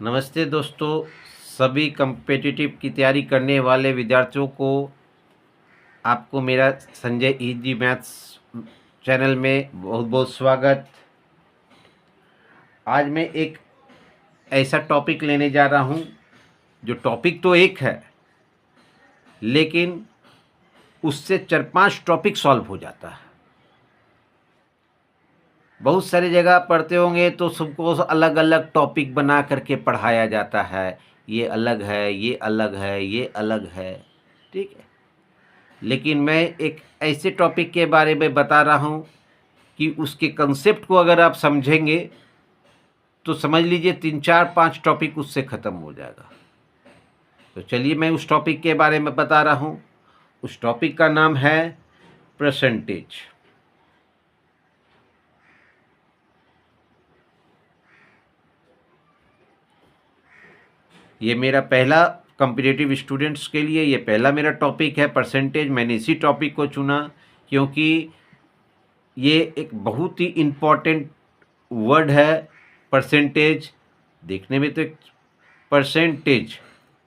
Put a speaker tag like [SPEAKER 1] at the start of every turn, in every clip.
[SPEAKER 1] नमस्ते दोस्तों, सभी कम्पिटिटिव की तैयारी करने वाले विद्यार्थियों को आपको मेरा संजय इजी मैथ्स चैनल में बहुत बहुत स्वागत। आज मैं एक ऐसा टॉपिक लेने जा रहा हूं जो टॉपिक तो एक है, लेकिन उससे 4-5 टॉपिक सॉल्व हो जाता है। बहुत सारी जगह पढ़ते होंगे तो सबको अलग अलग टॉपिक बना करके पढ़ाया जाता है, ये अलग है, ये अलग है, ये अलग है, ठीक है। लेकिन मैं एक ऐसे टॉपिक के बारे में बता रहा हूं कि उसके कंसेप्ट को अगर आप समझेंगे तो समझ लीजिए 3-4-5 टॉपिक उससे ख़त्म हो जाएगा। तो चलिए मैं उस टॉपिक के बारे में बता रहा हूं। उस टॉपिक का नाम है परसेंटेज। ये मेरा पहला कॉम्पिटिटिव स्टूडेंट्स के लिए ये पहला मेरा टॉपिक है परसेंटेज। मैंने इसी टॉपिक को चुना क्योंकि ये एक बहुत ही इम्पॉर्टेंट वर्ड है। परसेंटेज देखने में तो एक परसेंटेज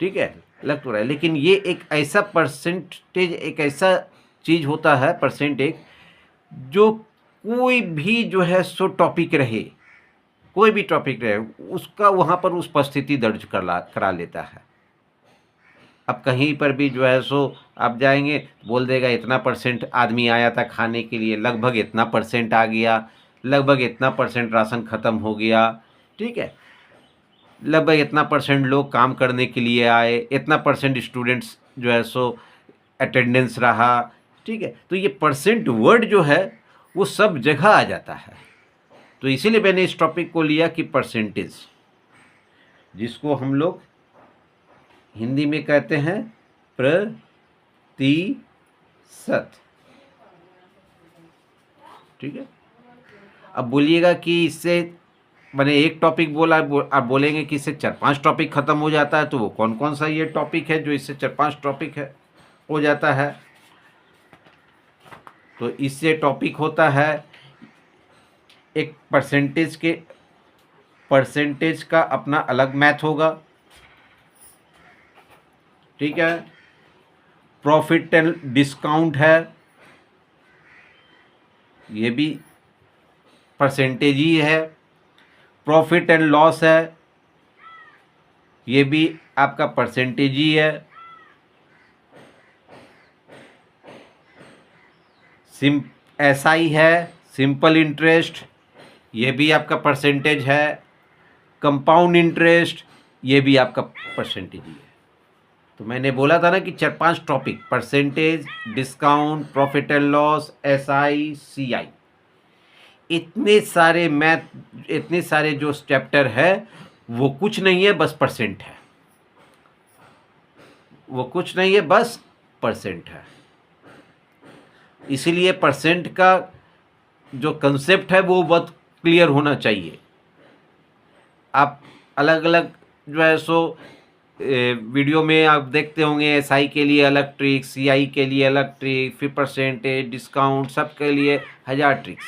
[SPEAKER 1] ठीक है लग तो रहा है, लेकिन ये एक ऐसा परसेंटेज, एक ऐसा चीज़ होता है परसेंटेज, जो कोई भी जो है सो टॉपिक रहे, कोई भी टॉपिक रहे, उसका वहाँ पर उपस्थिति दर्ज करा लेता है। अब कहीं पर भी जो है सो आप जाएंगे, बोल देगा इतना परसेंट आदमी आया था खाने के लिए, लगभग इतना परसेंट आ गया, लगभग इतना परसेंट राशन ख़त्म हो गया, ठीक है, लगभग इतना परसेंट लोग काम करने के लिए आए, इतना परसेंट स्टूडेंट्स जो है सो अटेंडेंस रहा, ठीक है। तो ये परसेंट वर्ड जो है वो सब जगह आ जाता है। तो इसीलिए मैंने इस टॉपिक को लिया कि परसेंटेज, जिसको हम लोग हिंदी में कहते हैं प्रतिशत, ठीक है। अब बोलिएगा कि इससे मैंने एक टॉपिक बोला, आप बोलेंगे कि इससे 4-5 टॉपिक ख़त्म हो जाता है, तो वो कौन कौन सा ये टॉपिक है जो इससे 4-5 टॉपिक है हो जाता है? तो इससे टॉपिक होता है एक परसेंटेज का अपना अलग मैथ होगा, ठीक है। प्रॉफिट एंड डिस्काउंट है, ये भी परसेंटेज ही है। प्रॉफिट एंड लॉस है, ये भी आपका परसेंटेज ही है। SI है, सिंपल इंटरेस्ट, ये भी आपका परसेंटेज है। कंपाउंड इंटरेस्ट, ये भी आपका परसेंटेज ही है। तो मैंने बोला था ना कि 4-5 topic, percentage, discount, profit and loss, SI, CI, इतने सारे मैथ, इतने सारे जो चैप्टर है वो कुछ नहीं है, बस परसेंट है। वो कुछ नहीं है, बस परसेंट है। इसीलिए परसेंट का जो कंसेप्ट है वो बहुत क्लियर होना चाहिए। आप अलग अलग जो है सो वीडियो में आप देखते होंगे, SI के लिए अलग ट्रिक, CI के लिए अलग ट्रिक, फिर परसेंटेज, डिस्काउंट, सब के लिए 1000 ट्रिक्स।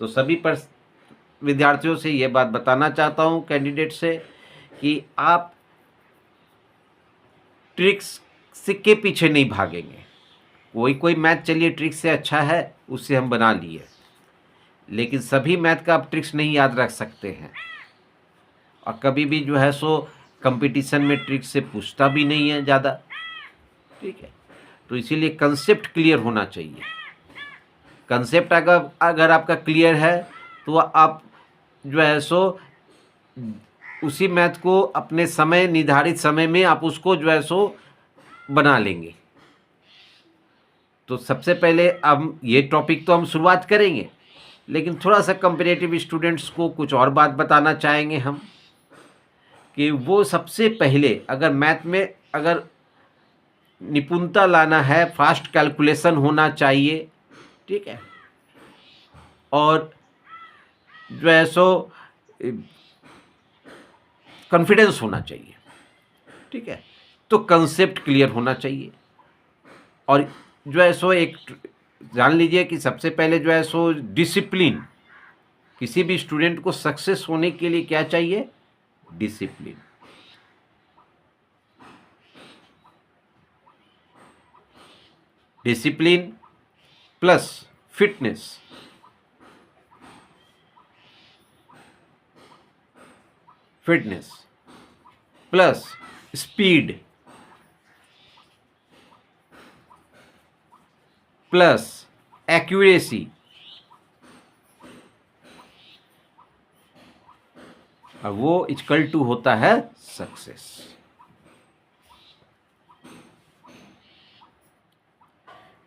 [SPEAKER 1] तो सभी विद्यार्थियों से ये बात बताना चाहता हूँ, कैंडिडेट से, कि आप ट्रिक्स के पीछे नहीं भागेंगे। कोई मैथ चलिए ट्रिक्स से अच्छा है, उससे हम बना लिए, लेकिन सभी मैथ का आप ट्रिक्स नहीं याद रख सकते हैं, और कभी भी जो है सो कंपटीशन में ट्रिक्स से पूछता भी नहीं है ज़्यादा, ठीक है। तो इसीलिए कंसेप्ट क्लियर होना चाहिए। कंसेप्ट अगर आपका क्लियर है तो आप जो है सो उसी मैथ को अपने समय, निर्धारित समय में आप उसको जो है सो बना लेंगे। तो सबसे पहले अब ये टॉपिक तो हम शुरुआत करेंगे, लेकिन थोड़ा सा कंपेरेटिव स्टूडेंट्स को कुछ और बात बताना चाहेंगे हम, कि वो सबसे पहले अगर मैथ में अगर निपुणता लाना है, फास्ट कैलकुलेशन होना चाहिए, ठीक है, और जो है सो कॉन्फिडेंस होना चाहिए, ठीक है, तो कंसेप्ट क्लियर होना चाहिए। और जो है सो एक जान लीजिए कि सबसे पहले जो है सो डिसिप्लिन, किसी भी स्टूडेंट को सक्सेस होने के लिए क्या चाहिए? Discipline. Discipline plus fitness plus speed plus accuracy, और वो इक्वल टू होता है success.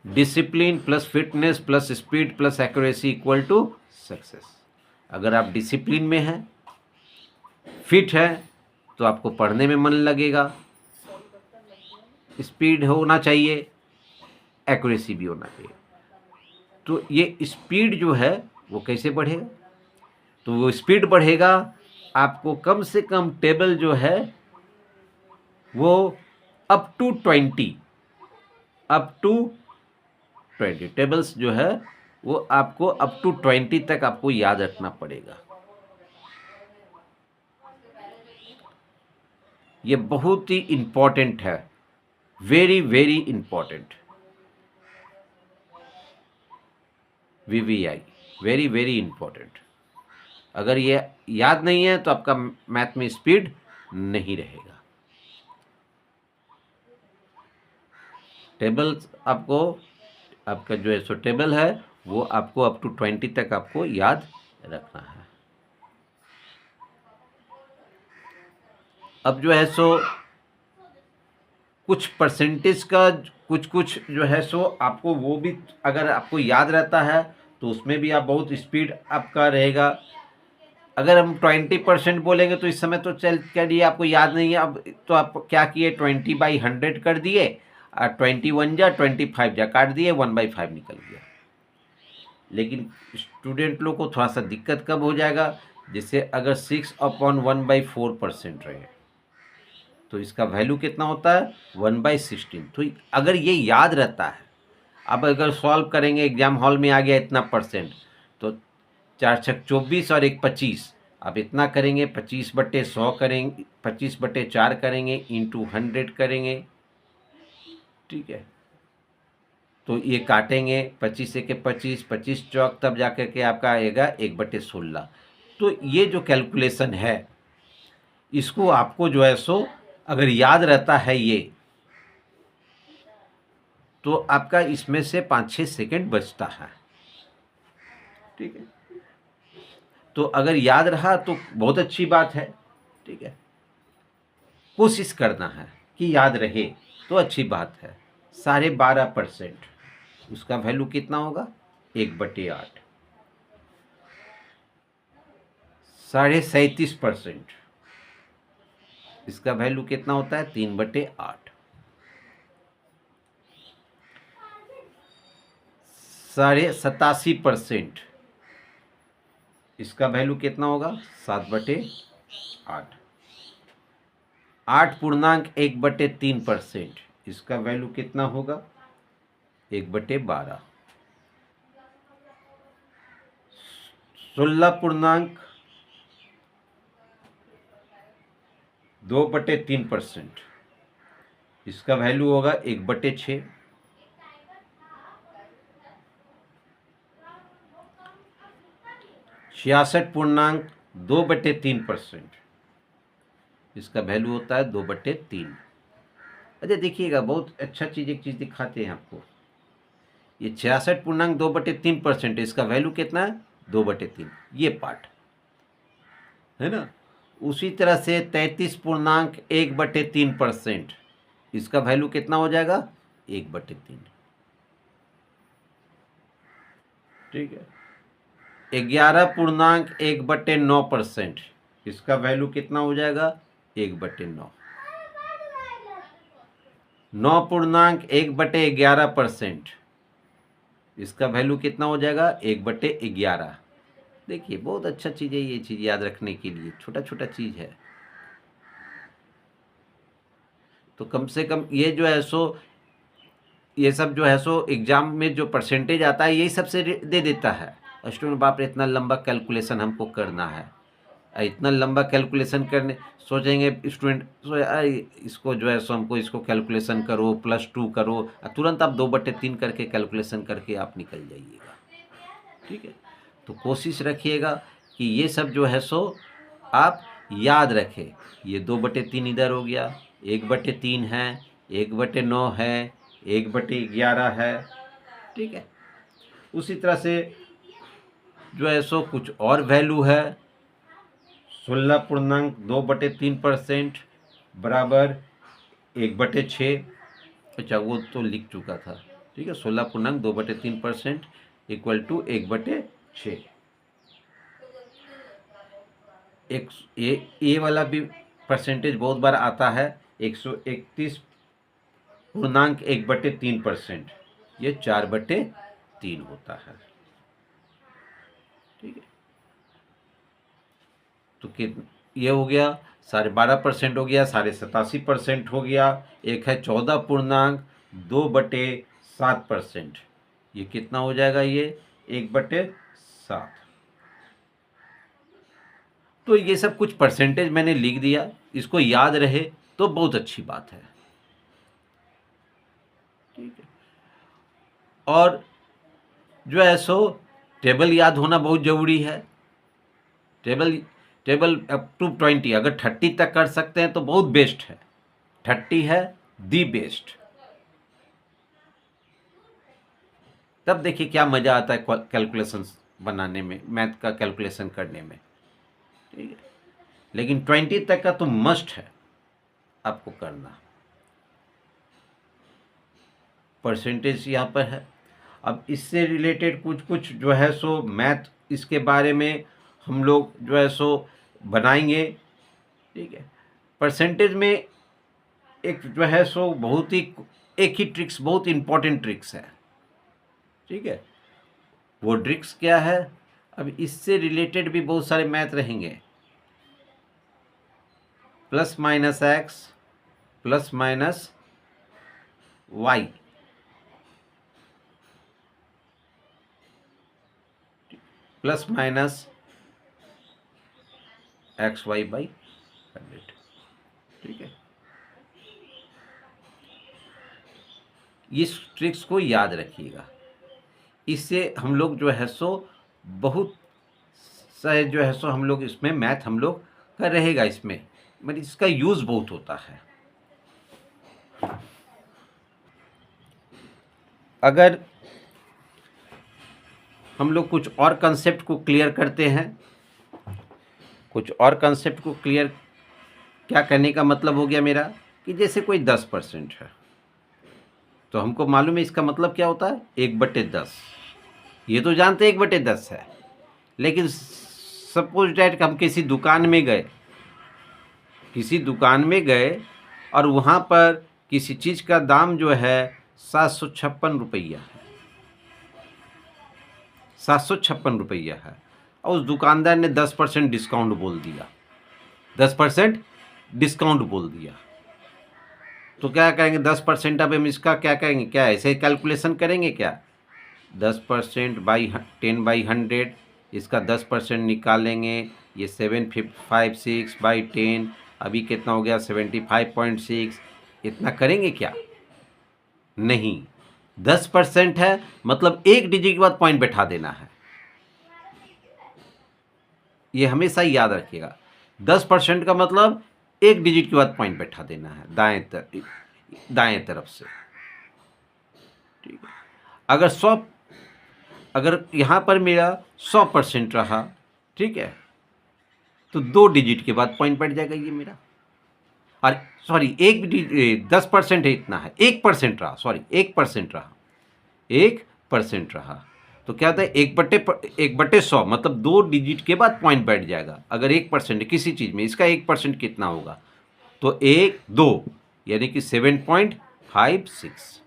[SPEAKER 1] Discipline plus fitness plus speed plus accuracy equal to success. अगर आप डिसिप्लिन में हैं, फिट है, तो आपको पढ़ने में मन लगेगा, स्पीड होना चाहिए, एक्यूरेसी भी होना चाहिए। तो ये स्पीड जो है वो कैसे बढ़ेगा? तो वो स्पीड बढ़ेगा, आपको कम से कम टेबल जो है वो अप टू 20 टेबल्स जो है वो आपको अप टू 20 तक आपको याद रखना पड़ेगा। ये बहुत ही इंपॉर्टेंट है, very very important. VVI very very important. अगर ये याद नहीं है तो आपका मैथ में स्पीड नहीं रहेगा। टेबल आपको, आपका जो है सो टेबल है वो आपको अप टू 20 तक आपको याद रखना है। अब जो है सो कुछ परसेंटेज का कुछ जो है सो आपको वो भी अगर आपको याद रहता है तो उसमें भी आप बहुत स्पीड आपका रहेगा। अगर हम 20% बोलेंगे तो इस समय तो चल करिए आपको याद नहीं है, अब तो आप क्या किए 20/100 कर दिए, और 21 जा 25 जा काट दिए, 1/5 निकल गया। लेकिन स्टूडेंट लोग को थोड़ा सा दिक्कत कब हो जाएगा, जैसे अगर 6/1/4% रहे तो इसका वैल्यू कितना होता है 1/16। तो अगर ये याद रहता है, अब अगर सॉल्व करेंगे एग्जाम हॉल में आ गया इतना परसेंट, तो 4 छक 24 और 1 25, अब इतना करेंगे 25/100 करेंगे, 25/4 करेंगे, इंटू 100 करेंगे, ठीक है। तो ये काटेंगे 25 के 25, 25 चौक तब जाकर के आपका आएगा 1/16। तो ये जो कैलकुलेशन है इसको आपको जो है सो अगर याद रहता है ये, तो आपका इसमें से 5-6 सेकंड बचता है, ठीक है। तो अगर याद रहा तो बहुत अच्छी बात है, ठीक है। कोशिश करना है कि याद रहे तो अच्छी बात है। 12.5% उसका वैल्यू कितना होगा 1/8। 37.5% इसका वैल्यू कितना होता है 3/8। 87.5% इसका वैल्यू कितना होगा 7/8। 8.1/3% इसका वैल्यू कितना होगा 1/12। 16.2/3% इसका वैल्यू होगा 1/6। 66.2/3% इसका वैल्यू होता है 2/3। अच्छा देखिएगा, बहुत अच्छा चीज़ एक चीज़ दिखाते हैं आपको। ये 66.2/3% इसका वैल्यू कितना है 2/3, ये पार्ट है ना। उसी तरह से 33.1/3% इसका वैल्यू कितना हो जाएगा 1/3, ठीक है। 11.1/9% इसका वैल्यू कितना हो जाएगा 1/9। 9.1/11% इसका वैल्यू कितना हो जाएगा 1/11। देखिए बहुत अच्छा चीज़ है, ये चीज़ याद रखने के लिए छोटा छोटा चीज़ है। तो कम से कम ये जो है सो ये सब जो है सो एग्जाम में जो परसेंटेज आता है यही सबसे दे देता है। स्टूडेंट बाप रे इतना लंबा कैलकुलेशन हमको करना है, इतना लंबा कैलकुलेशन करने सोचेंगे स्टूडेंट, इसको जो है सो हमको इसको कैलकुलेशन करो, +2 करो, तुरंत आप 2/3 करके कैलकुलेशन करके आप निकल जाइएगा। ठीक है, तो कोशिश रखिएगा कि ये सब जो है सो आप याद रखें। ये 2/3 इधर हो गया, 1/3 है, 1/9 है, 1/11 है। ठीक है, उसी तरह से जो है सो कुछ और वैल्यू है, 16.2/3% बराबर 1/6। अच्छा, वो तो लिख चुका था। ठीक है, 16.2/3% इक्वल टू 1/6। एक ये वाला भी परसेंटेज बहुत बार आता है, 131.1/3%, ये 4/3 होता है। ठीक है, तो ये हो गया 12.5% हो गया, 87.5% हो गया। एक है 14.2/7%, ये कितना हो जाएगा, ये 1/7। तो ये सब कुछ परसेंटेज मैंने लिख दिया, इसको याद रहे तो बहुत अच्छी बात है। ठीक है, और जो है सो टेबल याद होना बहुत ज़रूरी है। टेबल अप टू 20, अगर 30 तक कर सकते हैं तो बहुत बेस्ट है। 30 है दी बेस्ट। तब देखिए क्या मज़ा आता है कैलकुलेशन बनाने में, मैथ का कैलकुलेशन करने में। ठीक है, लेकिन 20 तक का तो मस्ट है आपको करना। परसेंटेज यहाँ पर है। अब इससे रिलेटेड कुछ कुछ जो है सो मैथ, इसके बारे में हम लोग जो है सो बनाएंगे। ठीक है, परसेंटेज में एक जो है सो बहुत ही एक ही ट्रिक्स, बहुत इंपॉर्टेंट ट्रिक्स है। ठीक है, वो ट्रिक्स क्या है, अब इससे रिलेटेड भी बहुत सारे मैथ रहेंगे। +-x +-y, +-xy/100। ठीक है, इस ट्रिक्स को याद रखिएगा। इससे हम लोग जो है सो बहुत सारे जो है सो हम लोग इसमें मैथ हम लोग का रहेगा, इसमें मतलब इसका यूज़ बहुत होता है। अगर हम लोग कुछ और कंसेप्ट को क्लियर करते हैं, कुछ और कंसेप्ट को क्लियर क्या करने का मतलब हो गया मेरा कि जैसे कोई 10% है, तो हमको मालूम है इसका मतलब क्या होता है, 1/10। ये तो जानते 1/10 है, लेकिन सपोज डैट हम किसी दुकान में गए और वहाँ पर किसी चीज़ का दाम जो है 756 रुपया है, 756 रुपया है, और उस दुकानदार ने 10% डिस्काउंट बोल दिया, 10% डिस्काउंट बोल दिया। तो क्या करेंगे, 10%, अब हम इसका क्या करेंगे, क्या ऐसे कैलकुलेशन करेंगे क्या, 10%/10/100, इसका 10% निकालेंगे, ये 756/10, अभी कितना हो गया 75.6, इतना करेंगे क्या, नहीं। 10% है मतलब एक डिजिट के बाद पॉइंट बैठा देना है, ये हमेशा याद रखिएगा। 10% का मतलब एक डिजिट के बाद पॉइंट बैठा देना है दाएं तरफ से। ठीक है, अगर यहाँ पर मेरा 100% रहा, ठीक है, तो 2 डिजिट के बाद पॉइंट बैठ जाएगा ये मेरा। और सॉरी, 10% है, इतना है, 1% रहा, सॉरी 1% रहा, 1% रहा, तो क्या होता है 1/100, मतलब 2 डिजिट के बाद पॉइंट बैठ जाएगा। अगर 1% किसी चीज़ में, इसका 1% कितना होगा, तो 2 यानी कि 7.56,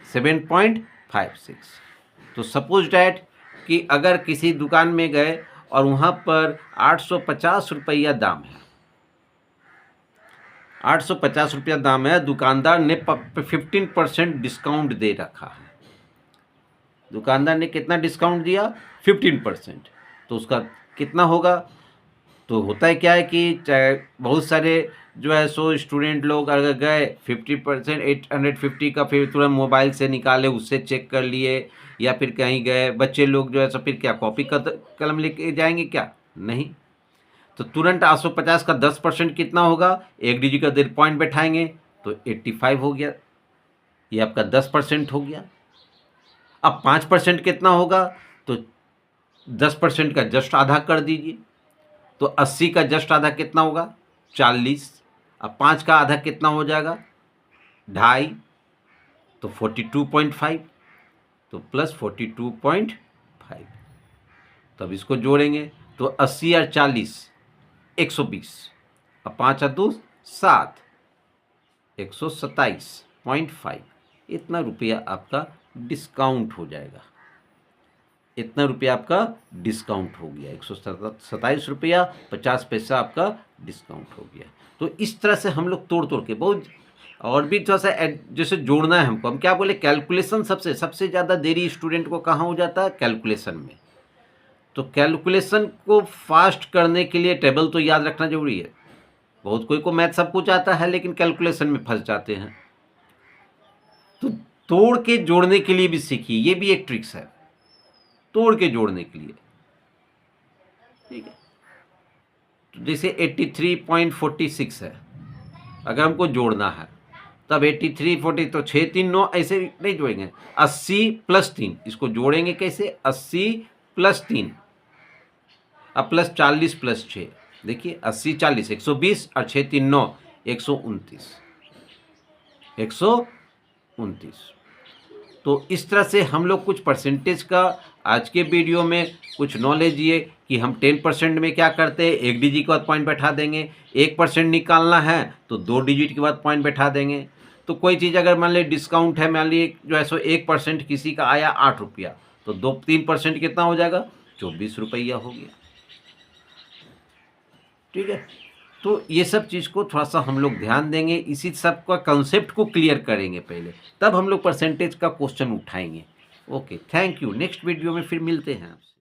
[SPEAKER 1] 7.56। तो सपोज डैट कि अगर किसी दुकान में गए और वहाँ पर 850 रुपया दाम है, 850 रुपया दाम है, दुकानदार ने 15% डिस्काउंट दे रखा है। दुकानदार ने कितना डिस्काउंट दिया, 15%, तो उसका कितना होगा, तो होता है क्या है कि बहुत सारे जो है सो स्टूडेंट लोग अगर गए 50% 850 का फिर तुरंत मोबाइल से निकाले, उससे चेक कर लिए, या फिर कहीं गए बच्चे लोग जो है सो फिर क्या कॉपी कलम लेके जाएंगे क्या? नहीं। तो तुरंत 850 का 10% कितना होगा? एक डिजिट का 1.5 पॉइंट बैठाएंगे तो 85 हो गया, ये आपका 10% हो गया। अब 5% कितना होगा? तो 10% का जस्ट आधा कर दीजिए, तो 80 का जस्ट आधा कितना होगा? 40। अब 5 का आधा कितना हो जाएगा? 2.5, तो 42.5, तो प्लस 42.5। तब इसको जोड़ेंगे तो 80 और 40 120, अब 5 और 2 7, 127.5। इतना रुपया आपका डिस्काउंट हो जाएगा, इतना रुपया आपका डिस्काउंट हो गया, 127 रुपया 50 पैसा आपका डिस्काउंट हो गया। तो इस तरह से हम लोग तोड़ तोड़ के बहुत, और भी थोड़ा सा जैसे जोड़ना है हमको, हम क्या बोले, कैलकुलेशन सबसे ज़्यादा देरी स्टूडेंट को कहाँ हो जाता है? कैलकुलेशन में। तो कैलकुलेशन को फास्ट करने के लिए टेबल तो याद रखना जरूरी है। बहुत कोई को मैथ सब कुछ आता है लेकिन कैलकुलेशन में फंस जाते हैं। तो तोड़ के जोड़ने के लिए भी सीखिए, ये भी एक ट्रिक्स है, तोड़ के जोड़ने के लिए। ठीक है, तो जैसे 83.46 है, अगर हमको जोड़ना है तब 83 40, तो 6 3 9 ऐसे नहीं जोड़ेंगे, 80 + 3, इसको जोड़ेंगे कैसे? 80 + 3, अब प्लस 40 + 6, देखिए 80 40 120 और 6 3 9 129, 129। तो इस तरह से हम लोग कुछ परसेंटेज का आज के वीडियो में कुछ नॉलेज ये कि हम 10% में क्या करते हैं, एक डिजिट के बाद पॉइंट बैठा देंगे, 1% निकालना है तो 2 डिजिट के बाद पॉइंट बैठा देंगे। तो कोई चीज़ अगर मान लीजिए डिस्काउंट है, मान लीजिए जो है सो 1% किसी का आया 8 रुपया, तो 3% कितना हो जाएगा? 24 रुपया हो गया। ठीक है, तो ये सब चीज़ को थोड़ा सा हम लोग ध्यान देंगे, इसी सब का कंसेप्ट को क्लियर करेंगे पहले, तब हम लोग परसेंटेज का क्वेश्चन उठाएंगे। Okay, thank you. Next video में फिर मिलते हैं आपसे।